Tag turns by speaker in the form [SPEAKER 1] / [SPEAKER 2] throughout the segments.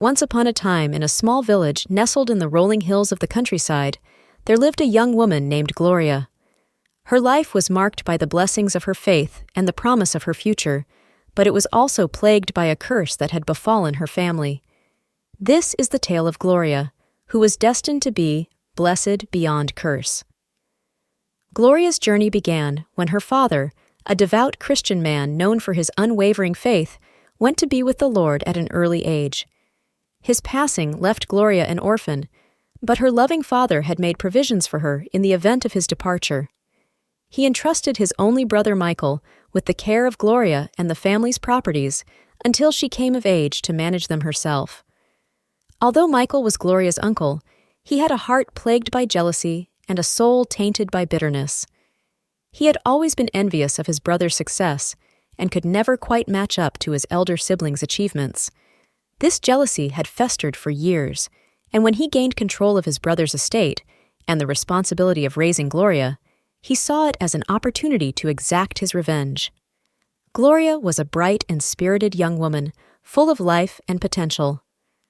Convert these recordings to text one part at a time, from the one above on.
[SPEAKER 1] Once upon a time, in a small village nestled in the rolling hills of the countryside, there lived a young woman named Gloria. Her life was marked by the blessings of her faith and the promise of her future, but it was also plagued by a curse that had befallen her family. This is the tale of Gloria, who was destined to be blessed beyond curse. Gloria's journey began when her father, a devout Christian man known for his unwavering faith, went to be with the Lord at an early age. His passing left Gloria an orphan, but her loving father had made provisions for her in the event of his departure. He entrusted his only brother Michael with the care of Gloria and the family's properties until she came of age to manage them herself. Although Michael was Gloria's uncle, he had a heart plagued by jealousy and a soul tainted by bitterness. He had always been envious of his brother's success and could never quite match up to his elder sibling's achievements. This jealousy had festered for years, and when he gained control of his brother's estate and the responsibility of raising Gloria, he saw it as an opportunity to exact his revenge. Gloria was a bright and spirited young woman, full of life and potential.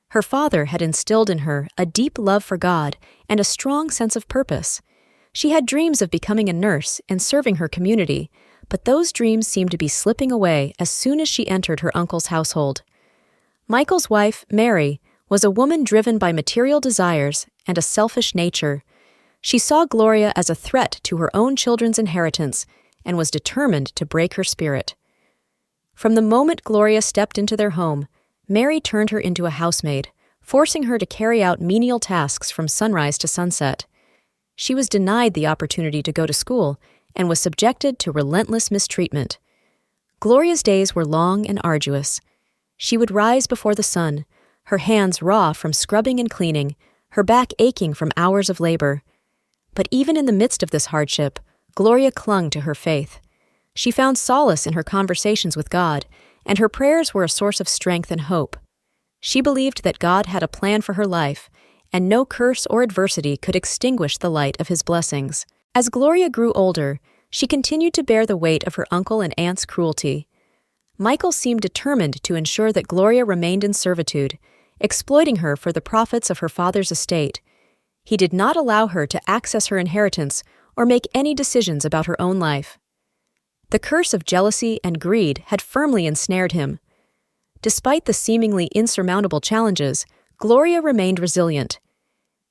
[SPEAKER 1] Her father had instilled in her a deep love for God and a strong sense of purpose. She had dreams of becoming a nurse and serving her community, but those dreams seemed to be slipping away as soon as she entered her uncle's household. Michael's wife, Mary, was a woman driven by material desires and a selfish nature. She saw Gloria as a threat to her own children's inheritance and was determined to break her spirit. From the moment Gloria stepped into their home, Mary turned her into a housemaid, forcing her to carry out menial tasks from sunrise to sunset. She was denied the opportunity to go to school and was subjected to relentless mistreatment. Gloria's days were long and arduous. She would rise before the sun, her hands raw from scrubbing and cleaning, her back aching from hours of labor. But even in the midst of this hardship, Gloria clung to her faith. She found solace in her conversations with God, and her prayers were a source of strength and hope. She believed that God had a plan for her life, and no curse or adversity could extinguish the light of his blessings. As Gloria grew older, she continued to bear the weight of her uncle and aunt's cruelty. Michael seemed determined to ensure that Gloria remained in servitude, exploiting her for the profits of her father's estate. He did not allow her to access her inheritance or make any decisions about her own life. The curse of jealousy and greed had firmly ensnared him. Despite the seemingly insurmountable challenges, Gloria remained resilient.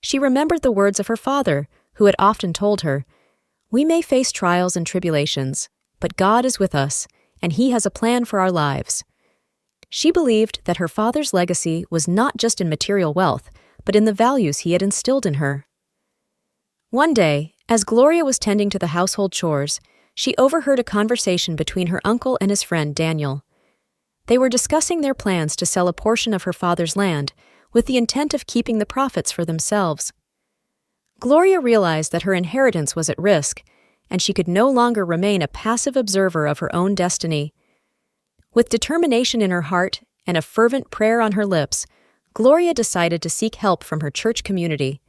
[SPEAKER 1] She remembered the words of her father, who had often told her, "We may face trials and tribulations, but God is with us, and He has a plan for our lives." She believed that her father's legacy was not just in material wealth, but in the values he had instilled in her. One day, as Gloria was tending to the household chores, she overheard a conversation between her uncle and his friend Daniel. They were discussing their plans to sell a portion of her father's land, with the intent of keeping the profits for themselves. Gloria realized that her inheritance was at risk, and she could no longer remain a passive observer of her own destiny. With determination in her heart and a fervent prayer on her lips, Gloria decided to seek help from her church community.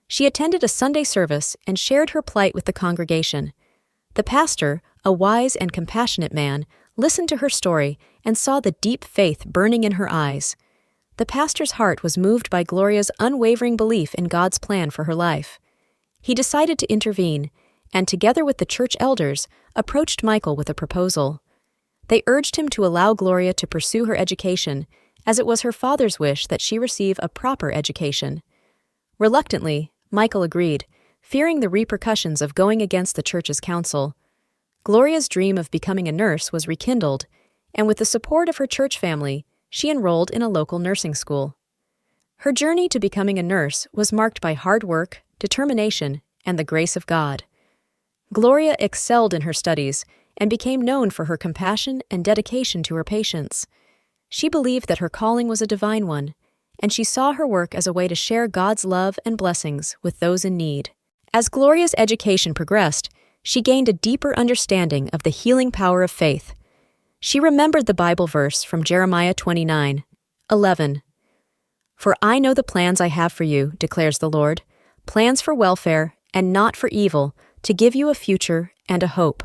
[SPEAKER 1] She attended a Sunday service and shared her plight with the congregation. The pastor, a wise and compassionate man, listened to her story and saw the deep faith burning in her eyes. The pastor's heart was moved by Gloria's unwavering belief in God's plan for her life. He decided to intervene, and together with the church elders, approached Michael with a proposal. They urged him to allow Gloria to pursue her education, as it was her father's wish that she receive a proper education. Reluctantly, Michael agreed, fearing the repercussions of going against the church's counsel. Gloria's dream of becoming a nurse was rekindled, and with the support of her church family, she enrolled in a local nursing school. Her journey to becoming a nurse was marked by hard work, determination, and the grace of God. Gloria excelled in her studies and became known for her compassion and dedication to her patients. She believed that her calling was a divine one, and she saw her work as a way to share God's love and blessings with those in need. As Gloria's education progressed, she gained a deeper understanding of the healing power of faith. She remembered the Bible verse from Jeremiah 29:11. "For I know the plans I have for you, declares the Lord, plans for welfare and not for evil, to give you a future and a hope."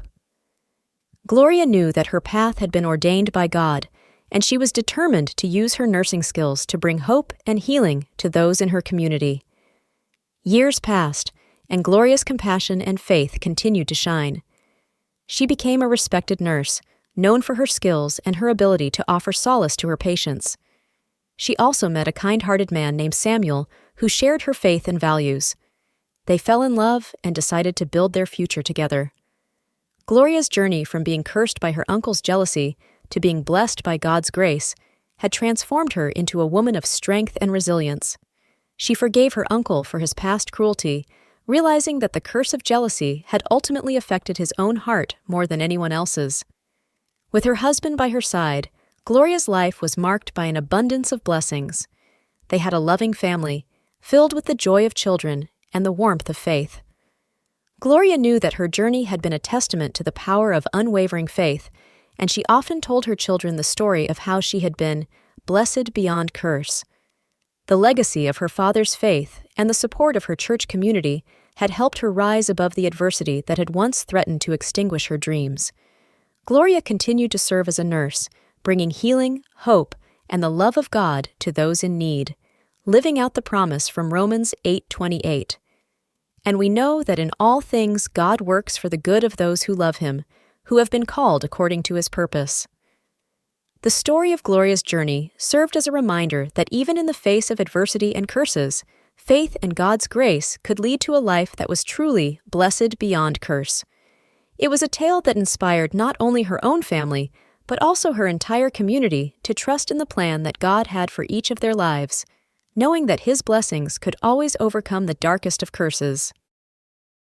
[SPEAKER 1] Gloria knew that her path had been ordained by God, and she was determined to use her nursing skills to bring hope and healing to those in her community. Years passed, and Gloria's compassion and faith continued to shine. She became a respected nurse, known for her skills and her ability to offer solace to her patients. She also met a kind-hearted man named Samuel who shared her faith and values. They fell in love and decided to build their future together. Gloria's journey from being cursed by her uncle's jealousy to being blessed by God's grace had transformed her into a woman of strength and resilience. She forgave her uncle for his past cruelty, realizing that the curse of jealousy had ultimately affected his own heart more than anyone else's. With her husband by her side, Gloria's life was marked by an abundance of blessings. They had a loving family, filled with the joy of children and the warmth of faith. Gloria knew that her journey had been a testament to the power of unwavering faith, and she often told her children the story of how she had been blessed beyond curse. The legacy of her father's faith and the support of her church community had helped her rise above the adversity that had once threatened to extinguish her dreams. Gloria continued to serve as a nurse, bringing healing, hope, and the love of God to those in need, living out the promise from Romans 8:28. And we know that in all things God works for the good of those who love Him, who have been called according to His purpose. The story of Gloria's journey served as a reminder that even in the face of adversity and curses, faith and God's grace could lead to a life that was truly blessed beyond curse. It was a tale that inspired not only her own family, but also her entire community to trust in the plan that God had for each of their lives, knowing that His blessings could always overcome the darkest of curses.